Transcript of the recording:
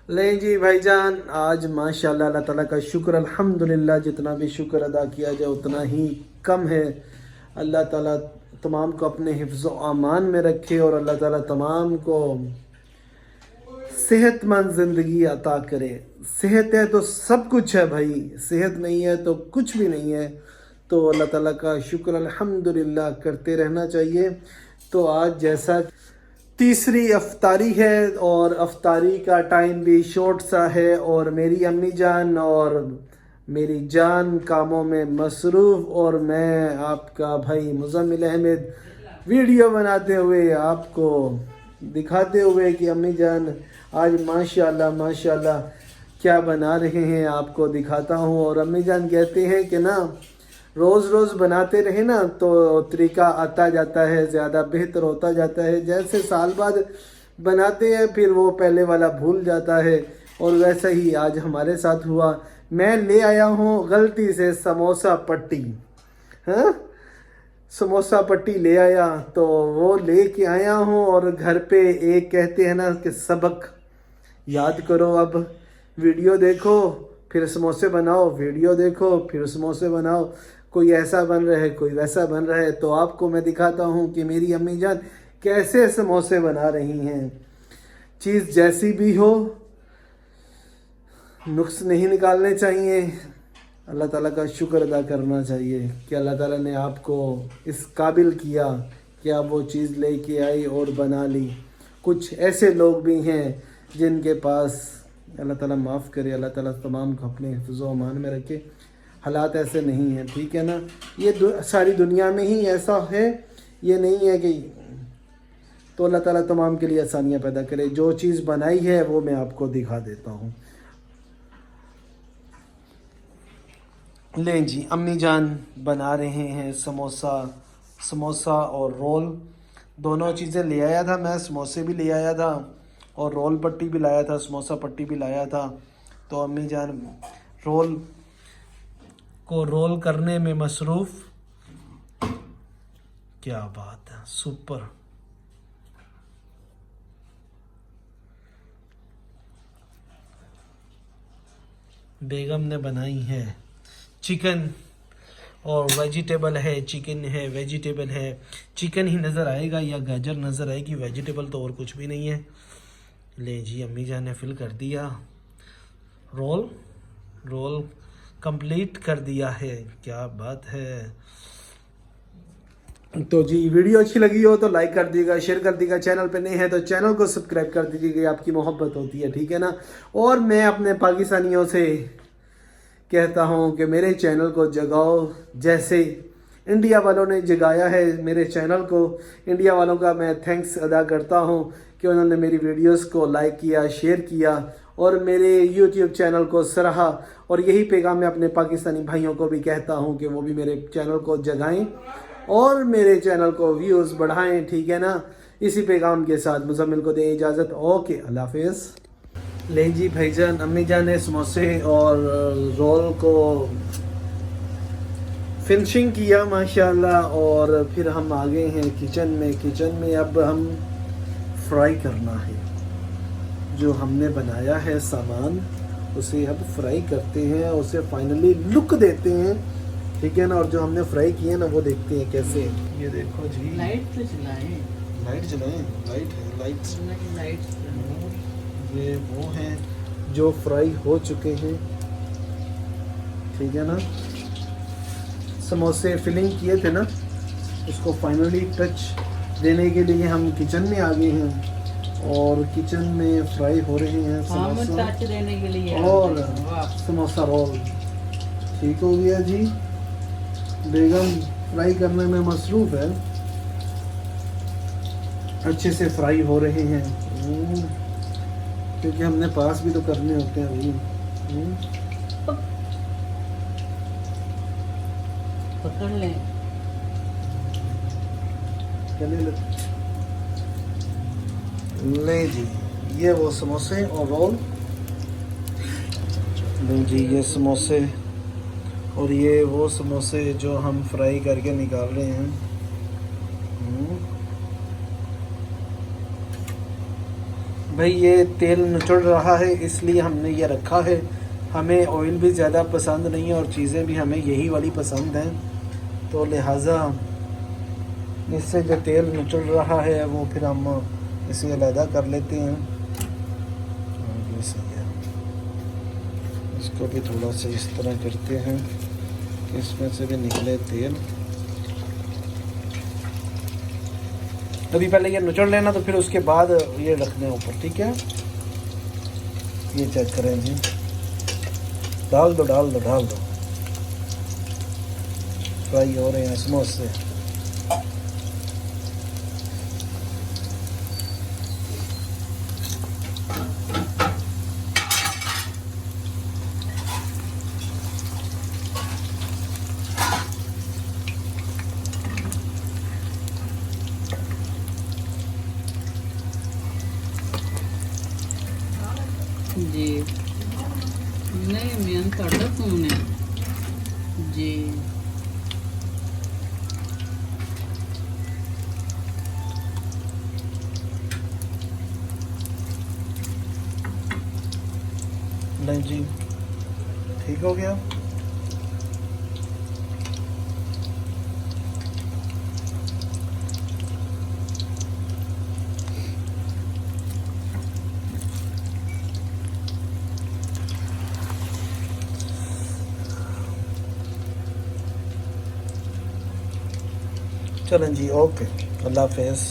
ले जी भाईजान, आज माशाल्लाह अल्लाह ताला का शुक्र अल्हम्दुलिल्लाह, जितना भी शुक्र अदा किया जाए उतना ही कम है। अल्लाह ताला तमाम को अपने हिफ्ज़ व अमान में रखे और अल्लाह ताला तमाम को सेहतमंद ज़िंदगी अता करे। सेहत है तो सब कुछ है भाई, सेहत नहीं है तो कुछ भी नहीं है। तो अल्लाह ताला का शुक्र अल्हम्दुलिल्लाह करते रहना चाहिए। तो आज जैसा तीसरी अफ्तारी है और अफ्तारी का टाइम भी शॉर्ट सा है और मेरी अम्मी जान और मेरी जान कामों में मसरूफ़ और मैं आपका भाई मुज़म्मिल अहमद वीडियो बनाते हुए आपको दिखाते हुए कि अम्मी जान आज माशाल्लाह माशाल्लाह क्या बना रहे हैं आपको दिखाता हूँ। और अम्मी जान कहते हैं कि ना रोज़ रोज़ बनाते रहे ना तो तरीका आता जाता है, ज़्यादा बेहतर होता जाता है। जैसे साल बाद बनाते हैं फिर वो पहले वाला भूल जाता है, और वैसा ही आज हमारे साथ हुआ। मैं ले आया हूँ गलती से समोसा पट्टी, हाँ समोसा पट्टी ले आया, तो वो ले के आया हूँ। और घर पे एक कहते हैं ना कि सबक याद करो, अब वीडियो देखो फिर समोसे बनाओ, वीडियो देखो फिर समोसे बनाओ। कोई ऐसा बन रहा है, कोई वैसा बन रहा है। तो आपको मैं दिखाता हूँ कि मेरी अम्मी जान कैसे समोसे बना रही हैं। चीज़ जैसी भी हो नुक्स नहीं निकालने चाहिए। अल्लाह ताला का शुक्र अदा करना चाहिए कि अल्लाह ताला ने आपको इस काबिल किया कि आप वो चीज़ लेके आई और बना ली। कुछ ऐसे लोग भी हैं जिनके पास, अल्लाह ताला माफ़ करे, अल्लाह ताला तमाम को अपने हिफ्ज़ व अमान में रखे। हालात ऐसे नहीं हैं, ठीक है ना। ये सारी दुनिया में ही ऐसा है, ये नहीं है कि। तो अल्लाह ताला तमाम के लिए आसानियाँ पैदा करे। जो चीज़ बनाई है वो मैं आपको दिखा देता हूँ। लें जी, अम्मी जान बना रहे हैं समोसा और रोल। दोनों चीज़ें ले आया था मैं, समोसे भी ले आया था और रोल पट्टी भी लाया था, समोसा पट्टी भी लाया था। तो अम्मी जान रोल को रोल करने में मसरूफ़। क्या बात है, सुपर। बेगम ने बनाई है चिकन और वेजिटेबल है, चिकन है, वेजिटेबल है। चिकन ही नज़र आएगा या गाजर नज़र आएगी, वेजिटेबल तो और कुछ भी नहीं है। ले जी, अम्मी जान ने फिल कर दिया, रोल कंप्लीट कर दिया है। क्या बात है। तो जी, वीडियो अच्छी लगी हो तो लाइक कर दीजिएगा, शेयर कर दीजिएगा। चैनल पे नए हैं तो चैनल को सब्सक्राइब कर दीजिएगा, आपकी मोहब्बत होती है, ठीक है ना। और मैं अपने पाकिस्तानियों से कहता हूँ कि मेरे चैनल को जगाओ, जैसे इंडिया वालों ने जगाया है मेरे चैनल को। इंडिया वालों का मैं थैंक्स अदा करता हूँ कि उन्होंने मेरी वीडियोस को लाइक किया, शेयर किया और मेरे यूट्यूब चैनल को सराहा। और यही पैगाम मैं अपने पाकिस्तानी भाइयों को भी कहता हूँ कि वो भी मेरे चैनल को जगाएं और मेरे चैनल को व्यूज़ बढ़ाएं, ठीक है ना। इसी पैगाम के साथ मुज़म्मिल को दें इजाज़त। ओके, अल्लाह हाफ़िज़। ले जी भाईजान, अम्मी जान ने समोसे और रोल को फिनिशिंग किया माशाल्लाह। और फिर हम आ गए हैं किचन में अब हम फ्राई करना है। जो हमने बनाया है सामान उसे अब फ्राई करते हैं, उसे फाइनली लुक देते हैं, ठीक है ना। और जो हमने फ्राई किया ना वो देखते हैं कैसे। ये देखो जी, लाइट तो चलाएं, लाइट जलाएं, लाइट है, लाइट ये वो हैं जो फ्राई हो चुके हैं, ठीक है ना। समोसे फिलिंग किए थे ना, उसको फाइनली टच देने के लिए हम किचन में आ गए हैं और किचन में फ्राई हो रहे हैं समोसा टच देने के लिए और समोसा रोल। ठीक हो गया जी। बेगम फ्राई करने में मसरूफ़ है, अच्छे से फ्राई हो रहे हैं क्योंकि हमने पास भी तो करने होते हैं भाई। पकड़ लें। ले जी, ये वो समोसे और रोल। ले जी, ये समोसे और ये वो समोसे जो हम फ्राई करके निकाल रहे हैं। भाई ये तेल निचड़ रहा है इसलिए हमने ये रखा है। हमें ऑयल भी ज़्यादा पसंद नहीं है और चीज़ें भी हमें यही वाली पसंद हैं, तो लिहाजा इससे जो तेल निचड़ रहा है वो फिर हम इसे अलहदा कर लेते हैं। और ये सही है, इसको भी थोड़ा सा इस तरह करते हैं कि इसमें से भी निकले तेल। अभी पहले ये निचड़ लेना, तो फिर उसके बाद ये रखने ऊपर, ठीक है। ये चेक करें जी, डाल दो डाल दो डाल दो, फ्राई हो रहे हैं समोसे। जी नहीं मैं ਤੁਹਾਡਾ ਫੋਨ ਹੈ जी। नहीं जी, ठीक हो गया। चलें जी, ओके, अल्लाह हाफ़िज़।